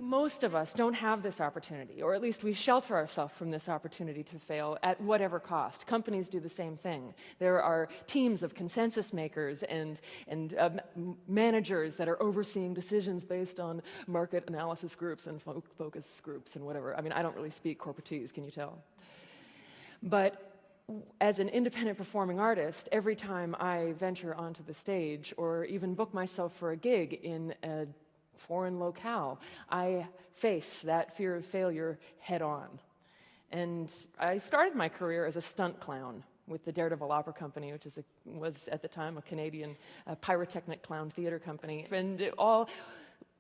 Most of us don't have this opportunity, or at least we shelter ourselves from this opportunity to fail at whatever cost. Companies do the same thing. There are teams of consensus makers and managers that are overseeing decisions based on market analysis groups and focus groups and whatever. I mean, I don't really speak corporatese, can you tell? But as an independent performing artist, every time I venture onto the stage or even book myself for a gig in a foreign locale, I face that fear of failure head on. And I started my career as a stunt clown with the Daredevil Opera Company, which was at the time a Canadian pyrotechnic clown theater company. And it all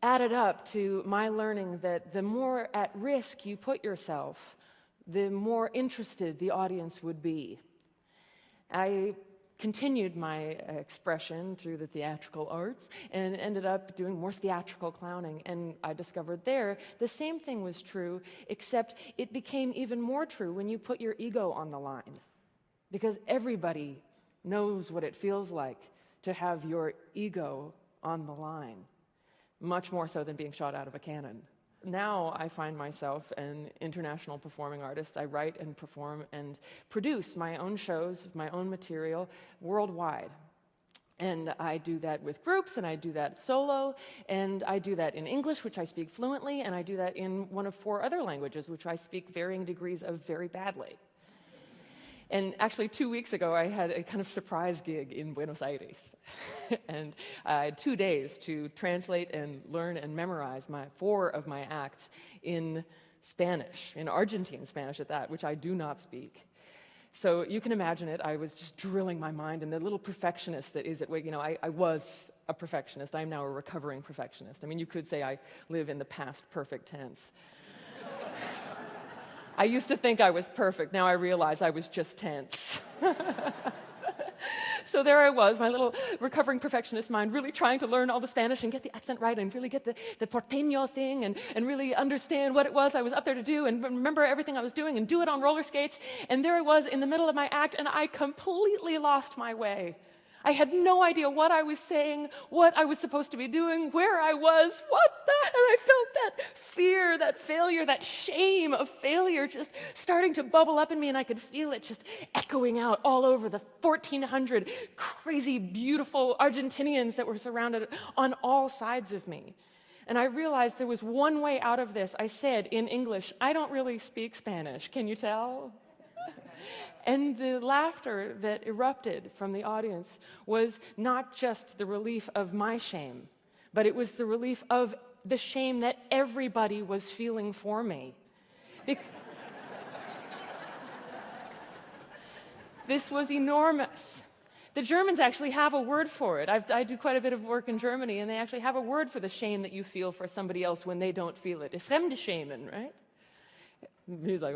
added up to my learning that the more at risk you put yourself, the more interested the audience would be. I continued my expression through the theatrical arts and ended up doing more theatrical clowning. And I discovered there the same thing was true, except it became even more true when you put your ego on the line. Because everybody knows what it feels like to have your ego on the line, much more so than being shot out of a cannon. Now I find myself an international performing artist. I write and perform and produce my own shows, my own material worldwide. And I do that with groups, and I do that solo, and I do that in English, which I speak fluently, and I do that in one of 4 other languages, which I speak varying degrees of very badly. And actually, 2 weeks ago, I had a kind of surprise gig in Buenos Aires. And I had 2 days to translate and learn and memorize 4 of my acts in Spanish, in Argentine Spanish at that, which I do not speak. So you can imagine it. I was just drilling my mind, and the little perfectionist that is at work, I was a perfectionist. I'm now a recovering perfectionist. I mean, you could say I live in the past perfect tense. I used to think I was perfect. Now I realize I was just tense. So there I was, my little recovering perfectionist mind, really trying to learn all the Spanish and get the accent right and really get the porteño thing and really understand what it was I was up there to do and remember everything I was doing and do it on roller skates. And there I was in the middle of my act, and I completely lost my way. I had no idea what I was saying, what I was supposed to be doing, where I was, and I felt that fear, that failure, that shame of failure just starting to bubble up in me, and I could feel it just echoing out all over the 1,400 crazy, beautiful Argentinians that were surrounded on all sides of me. And I realized there was one way out of this. I said in English, I don't really speak Spanish, can you tell? And the laughter that erupted from the audience was not just the relief of my shame, but it was the relief of the shame that everybody was feeling for me. This was enormous. The Germans actually have a word for it. I do quite a bit of work in Germany, and they actually have a word for the shame that you feel for somebody else when they don't feel it. Fremdeschämen, right? He's like,